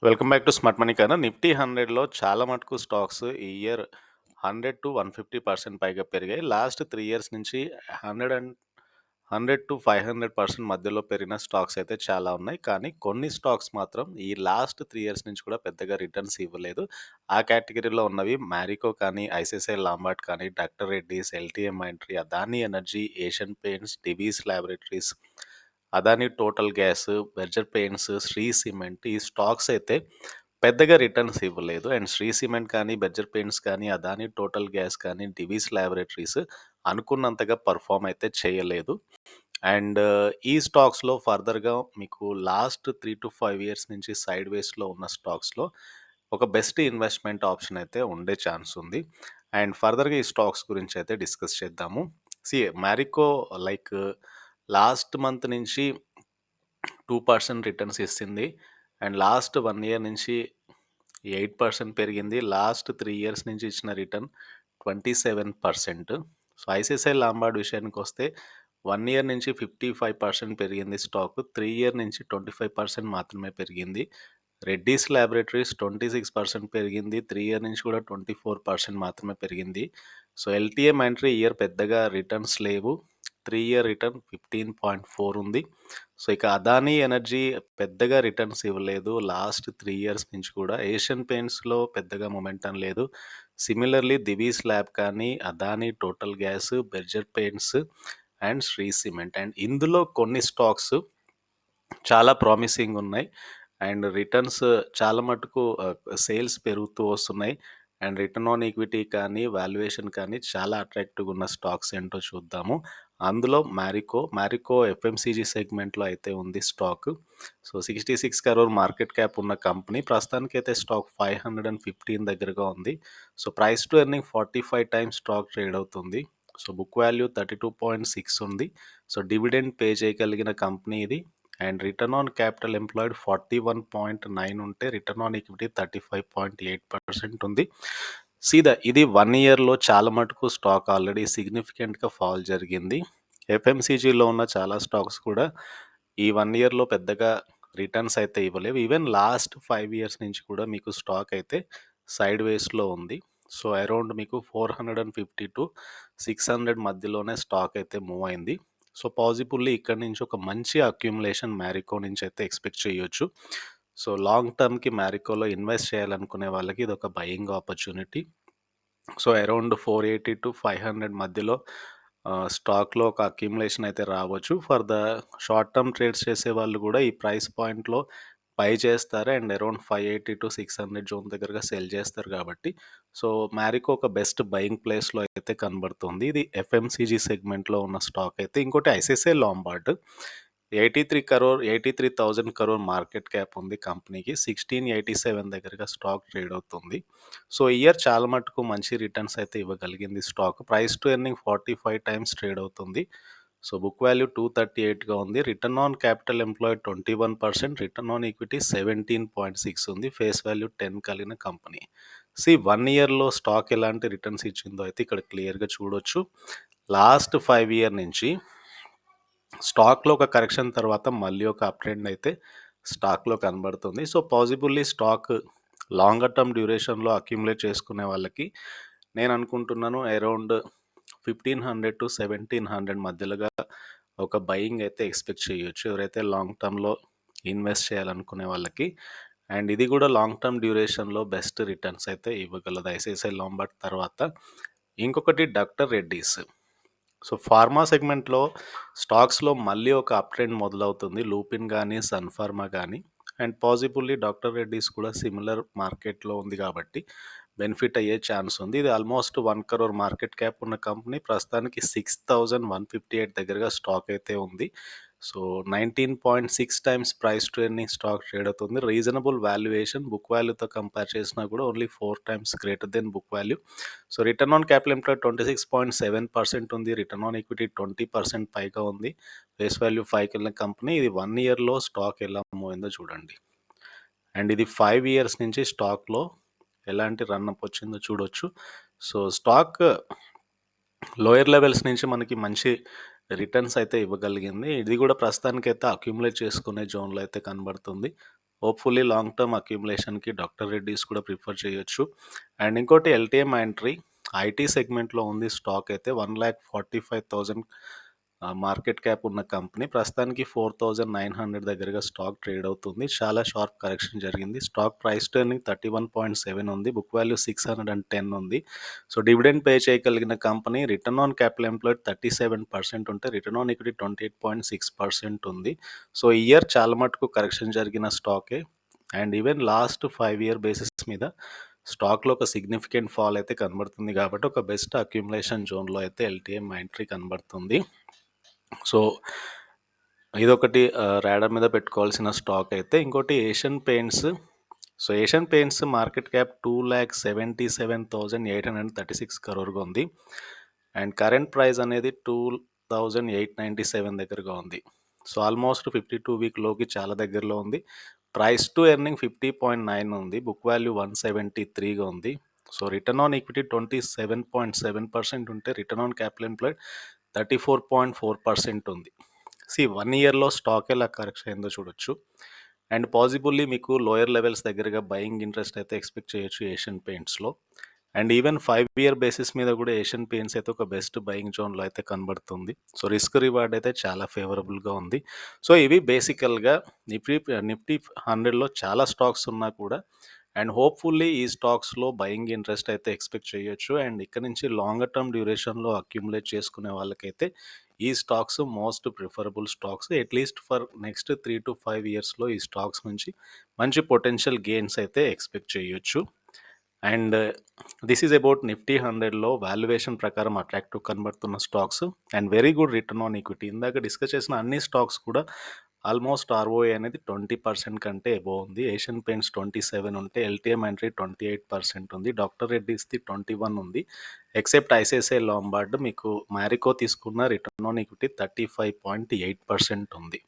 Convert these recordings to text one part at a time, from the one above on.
Welcome back to smart money కన్నా Nifty 100లో చాలా మటుకు స్టాక్స్ ఈ ఇయర్ 100-150% పైగా పెరిగాయి. లాస్ట్ 3 ఇయర్స్ నుంచి 100-500% మధ్యలో పెరిగిన స్టాక్స్ అయితే చాలా ఉన్నాయి. కానీ కొన్ని స్టాక్స్ మాత్రం ఈ లాస్ట్ 3 ఇయర్స్ నుంచి కూడా పెద్దగా రిటర్న్స్ ఇవ్వలేదు. ఆ కేటగిరీలో ఉన్నవి మ్యారికో కానీ, ఐసిఐసిఐ లాంబార్డ్ కానీ, doctor Reddy's, LTM Mindtree, Adani Energy, Asian Paints, Divi's Laboratories, Adani Total Gas, Berger Paints, Shree Cement ఈ స్టాక్స్ అయితే పెద్దగా రిటర్న్స్ ఇవ్వలేదు. అండ్ శ్రీ సిమెంట్ కానీ, బెర్జర్ పెయింట్స్ కానీ, అదానీ టోటల్ గ్యాస్ కానీ, డివీస్ ల్యాబొరేటరీస్ అనుకున్నంతగా పర్ఫామ్ అయితే చేయలేదు. అండ్ ఈ స్టాక్స్లో ఫర్దర్గా మీకు లాస్ట్ 3-5 ఇయర్స్ నుంచి సైడ్ వేస్లో ఉన్న స్టాక్స్లో ఒక బెస్ట్ ఇన్వెస్ట్మెంట్ ఆప్షన్ అయితే ఉండే ఛాన్స్ ఉంది. అండ్ ఫర్దర్గా ఈ స్టాక్స్ గురించి అయితే డిస్కస్ చేద్దాము. మ్యారికో లైక్ లాస్ట్ మంత్ నుంచి 2% రిటర్న్స్ ఇస్తుంది. అండ్ లాస్ట్ 1 ఇయర్ నుంచి 8% పెరిగింది. లాస్ట్ 3 ఇయర్స్ నుంచి ఇచ్చిన రిటర్న్ 27%. సో ఐసిఐసిఐ లాంబార్డ్ విషయానికి వస్తే 1 ఇయర్ నుంచి 55% పెరిగింది స్టాక్. 3 ఇయర్ నుంచి 25% మాత్రమే పెరిగింది. రెడ్డీస్ ల్యాబొరేటరీస్ 26% పెరిగింది. 3 ఇయర్ నుంచి కూడా 24% మాత్రమే పెరిగింది. సో ఎల్టీఎం మైంట్రీ ఇయర్ పెద్దగా రిటర్న్స్ లేవు. 3 ఇయర్ రిటర్న్ 15.4 ఉంది. సో ఇక అదానీ ఎనర్జీ పెద్దగా రిటర్న్స్ ఇవ్వలేదు లాస్ట్ 3 ఇయర్స్ నుంచి కూడా. ఏషియన్ పెయింట్స్లో పెద్దగా మొమెంటం లేదు. సిమిలర్లీ దివీస్ ల్యాబ్ కానీ, Adani Total Gas, Berger Paints and Shree Cement. And ఇందులో కొన్ని స్టాక్స్ చాలా ప్రామిసింగ్ ఉన్నాయి. అండ్ రిటర్న్స్ చాలా మటుకు సేల్స్ పెరుగుతూ వస్తున్నాయి. అండ్ రిటర్న్ ఆన్ ఈక్విటీ కానీ, వాల్యుయేషన్ కానీ చాలా అట్రాక్టివ్గా ఉన్న స్టాక్స్ ఏంటో చూద్దాము. అందులో మ్యారికో ఎఫ్ఎంసీజీ సెగ్మెంట్లో అయితే ఉంది stock. So 66 crore market cap ఉన్న కంపెనీ. ప్రస్తుతానికైతే స్టాక్ 515 దగ్గరగా ఉంది. So price to earning 45 times stock trade అవుతుంది. సో బుక్ వాల్యూ 32.6 ఉంది. సో డివిడెండ్ పే చేయగలిగిన కంపెనీ ఇది. And return on capital employed 41.9 ఉంటే రిటర్న్ ఆన్ ఈక్విటీ 35.8% ఉంది. ఇది 1 ఇయర్లో చాలా మటుకు స్టాక్ ఆల్రెడీ సిగ్నిఫికెంట్గా ఫాల్ జరిగింది. ఎఫ్ఎంసీజీలో ఉన్న చాలా స్టాక్స్ కూడా ఈ 1 ఇయర్లో పెద్దగా రిటర్న్స్ అయితే ఇవ్వలేవు. ఈవెన్ లాస్ట్ 5 ఇయర్స్ నుంచి కూడా మీకు స్టాక్ అయితే సైడ్ వేస్లో ఉంది. సో అరౌండ్ మీకు 450-600 మధ్యలోనే స్టాక్ అయితే మూవ్ అయింది. సో పాజిబుల్లీ ఇక్కడ నుంచి ఒక మంచి అక్యుములేషన్ మ్యారికో నుంచి అయితే ఎక్స్పెక్ట్ చేయొచ్చు. సో లాంగ్ టర్మ్కి మ్యారికోలో ఇన్వెస్ట్ చేయాలనుకునే వాళ్ళకి ఇది ఒక బయింగ్ ఆపర్చునిటీ. సో అరౌండ్ 480-500 మధ్యలో స్టాక్లో ఒక అక్యుములేషన్ అయితే రావచ్చు. For the short term trades చేసే వాళ్ళు కూడా ఈ ప్రైస్ పాయింట్లో బై చేస్తారు. అండ్ అరౌండ్ 580-600 జోన్ దగ్గరగా సెల్ చేస్తారు కాబట్టి సో మ్యారికో ఒక బెస్ట్ బయింగ్ ప్లేస్లో అయితే కనబడుతుంది. ఇది ఎఫ్ఎంసీజీ సెగ్మెంట్లో ఉన్న స్టాక్ అయితే. ఇంకోటి ICICI Lombard 83,000 crore market cap ఉంది కంపెనీకి. 1687 దగ్గరగా స్టాక్ ట్రేడ్ అవుతుంది. సో ఇయర్ చాలా మటుకు మంచి రిటర్న్స్ అయితే ఇవ్వగలిగింది stock. Price to earning 45 times trade అవుతుంది. సో బుక్ వాల్యూ 238గా ఉంది. Return on capital employed 21%, return on equity 17.6 ఉంది. ఫేస్ వాల్యూ 10 కలిగిన కంపెనీ. 1 ఇయర్లో స్టాక్ ఎలాంటి రిటర్న్స్ ఇచ్చిందో అయితే ఇక్కడ క్లియర్గా చూడొచ్చు. లాస్ట్ 5 ఇయర్ నుంచి స్టాక్లో ఒక కరెక్షన్ తర్వాత మళ్ళీ ఒక అప్ ట్రెండ్ అయితే స్టాక్లో కనబడుతుంది. So possibly stock longer term డ్యూరేషన్లో అక్యుములేట్ చేసుకునే వాళ్ళకి నేను అనుకుంటున్నాను అరౌండ్ 1500-1700 మధ్యలోగా ఒక బయింగ్ అయితే ఎక్స్పెక్ట్ చేయొచ్చు ఎవరైతే లాంగ్ టర్మ్లో ఇన్వెస్ట్ చేయాలనుకునే వాళ్ళకి. అండ్ ఇది కూడా లాంగ్ టర్మ్ డ్యూరేషన్లో బెస్ట్ రిటర్న్స్ అయితే ఇవ్వగలదు ఐసిఐసిఐ లాంబార్డ్ తర్వాత. ఇంకొకటి డాక్టర్ రెడ్డీస్. సో ఫార్మా సెగ్మెంట్లో స్టాక్స్లో మళ్ళీ ఒక అప్ ట్రెండ్ మొదలవుతుంది. లూపిన్ కానీ, సన్ ఫార్మా కానీ. అండ్ పాజిబుల్లీ డాక్టర్ రెడ్డీస్ కూడా సిమిలర్ మార్కెట్లో ఉంది కాబట్టి బెనిఫిట్ అయ్యే ఛాన్స్ ఉంది. ఇది ఆల్మోస్ట్ 1 crore మార్కెట్ క్యాప్ ఉన్న కంపెనీ. ప్రస్తుతానికి 6158 దగ్గరగా స్టాక్ అయితే ఉంది. So 19.6 times price to earning stock trade అవుతుంది. Reasonable valuation. బుక్ వాల్యూతో కంపేర్ చేసినా కూడా only 4 times greater then book value. So return on capital employed 26.7% ఉంది. రిటర్న్ ఆన్ ఈక్విటీ 20% పైగా ఉంది. ఫేస్ వాల్యూ 5 కింద కంపెనీ. ఇది 1 ఇయర్లో స్టాక్ ఎలా మూవ్ అయిందో చూడండి. అండ్ ఇది 5 ఇయర్స్ నుంచి స్టాక్లో ఎలాంటి రన్అప్ వచ్చిందో చూడొచ్చు. సో స్టాక్ లోయర్ లెవెల్స్ నుంచి మనకి మంచి రిటర్న్స్ అయితే ఇవ్వగలిగింది. ఇది కూడా ప్రస్తుతానికైతే అక్యుములేట్ చేసుకునే జోన్లో అయితే కనబడుతుంది. హోప్‌ఫుల్లీ లాంగ్ టర్మ్ అక్యుములేషన్‌కి డాక్టర్ రెడ్డీస్ కూడా ప్రిఫర్ చేయొచ్చు. అండ్ ఇంకోటి ఎల్టీఎం ఎంట్రీ ఐటీ సెగ్మెంట్‌లో ఉంది స్టాక్ అయితే 1,45,000 మార్కెట్ క్యాప్ ఉన్న కంపెనీ. ప్రస్తుతానికి 4,900 దగ్గరగా స్టాక్ ట్రేడ్ అవుతుంది. చాలా షార్ప్ కరెక్షన్ జరిగింది. స్టాక్ ప్రైస్ టు ఎర్నింగ్ 31.7 ఉంది. బుక్ వాల్యూ 610 ఉంది. సో డివిడెండ్ పే చేయగలిగిన company. Return on capital employed 37% ఉంటే రిటర్న్ ఆన్ ఈక్విటీ 28.6% ఉంది. సో ఈ ఇయర్ చాలా మటుకు కరెక్షన్ జరిగిన స్టాకే. And even last 5 year basis మీద స్టాక్‌లో ఒక సిగ్నిఫికెంట్ ఫాల్ అయితే కనబడుతుంది కాబట్టి ఒక బెస్ట్ అక్యుములేషన్ జోన్‌లో అయితే ఎల్టీఎం మైంట్రీ కనబడుతుంది. సో ఇదొకటి రాడార్ మీద పెట్టుకోవాల్సిన స్టాక్ అయితే. ఇంకోటి Asian paints. So Asian paints market cap 2,77,836 crore ఉంది. అండ్ కరెంట్ ప్రైస్ అనేది 2,897 దగ్గరగా ఉంది. సో ఆల్మోస్ట్ 52 వీక్ లోకి చాలా దగ్గరలో ఉంది. ప్రైస్ టు ఎర్నింగ్ 50.9 ఉంది. బుక్ వాల్యూ 173గా ఉంది. సో రిటర్న్ ఆన్ ఈక్విటీ 27.7% ఉంటే రిటర్న్ ఆన్ క్యాపిటల్ ఎంప్లాయిడ్ 34.4% ఉంది. 1 ఇయర్‌లో స్టాక్ ఎలా కరెక్షన్ అయిందో చూడొచ్చు. అండ్ పాసిబుల్లీ మీకు లోయర్ లెవెల్స్ దగ్గరగా బయింగ్ ఇంట్రెస్ట్ అయితే ఎక్స్‌పెక్ట్ చేయొచ్చు ఏషియన్ పెయింట్స్‌లో. అండ్ ఈవెన్ 5 ఇయర్ బేసిస్ మీద కూడా ఏషియన్ పెయింట్స్ అయితే ఒక బెస్ట్ బయింగ్ జోన్‌లో అయితే కనబడుతుంది. సో రిస్క్ రివార్డ్ అయితే చాలా ఫేవరబుల్‌గా ఉంది. సో ఇవి బేసికల్‌గా నిఫ్టీ 100లో చాలా స్టాక్స్ ఉన్నా కూడా అండ్ హోప్‌ఫుల్లీ ఈ స్టాక్స్‌లో బయింగ్ ఇంట్రెస్ట్ అయితే ఎక్స్‌పెక్ట్ చేయొచ్చు. అండ్ ఇక్కడ నుంచి లాంగర్ టర్మ్ డ్యూరేషన్‌లో అక్యుములేట్ చేసుకునే వాళ్ళకైతే ఈ stocks most preferable stocks. At least for next 3-5 ఇయర్స్‌లో ఈ స్టాక్స్ నుంచి మంచి పొటెన్షియల్ గెయిన్స్ అయితే ఎక్స్‌పెక్ట్ చేయొచ్చు. And this is about Nifty 100లో వాల్యుయేషన్ ప్రకారం అట్రాక్టివ్ కనబడుతున్న stocks and very good return on equity. ఇందాక డిస్కస్ చేసిన అన్ని స్టాక్స్ కూడా ఆల్మోస్ట్ ఆర్ఓఐ అనేది 20% కంటే అబోవ్ ఉంది. ఏషియన్ పెయింట్స్ 27 ఉంటే ఎల్టీఎం ఎంట్రీ 28% ఉంది. డాక్టర్ రెడ్డీస్‌ది 21 ఉంది. ఎక్సెప్ట్ ఐసిఐసిఐ లాంబార్డ్ మీకు మ్యారికో తీసుకున్న రిటర్న్ ఆన్ ఈక్విటీ 35.8% ఉంది.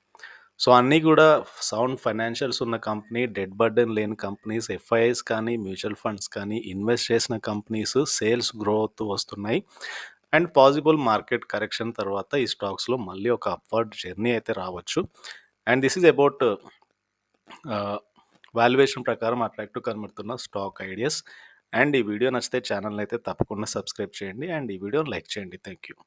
సో అన్నీ కూడా సౌండ్ ఫైనాన్షియల్స్ ఉన్న కంపెనీ, డెట్ బర్డెన్ లేని కంపెనీస్, ఎఫ్ఐఐస్ కానీ, మ్యూచువల్ ఫండ్స్ కానీ ఇన్వెస్ట్ చేసిన కంపెనీస్ సేల్స్ గ్రో అవుతూ వస్తున్నాయి. అండ్ పాసిబుల్ మార్కెట్ కరెక్షన్ తర్వాత ఈ స్టాక్స్‌లో మళ్ళీ ఒక అప్వర్డ్ జర్నీ అయితే రావచ్చు. And this is about valuation ప్రకారం అట్రాక్టివ్ కనబడుతున్న స్టాక్ ఐడియాస్. అండ్ ఈ వీడియో నచ్చితే ఛానల్‌ని అయితే తప్పకుండా సబ్స్క్రైబ్ చేయండి. అండ్ ఈ వీడియోని లైక్ చేయండి. Thank you.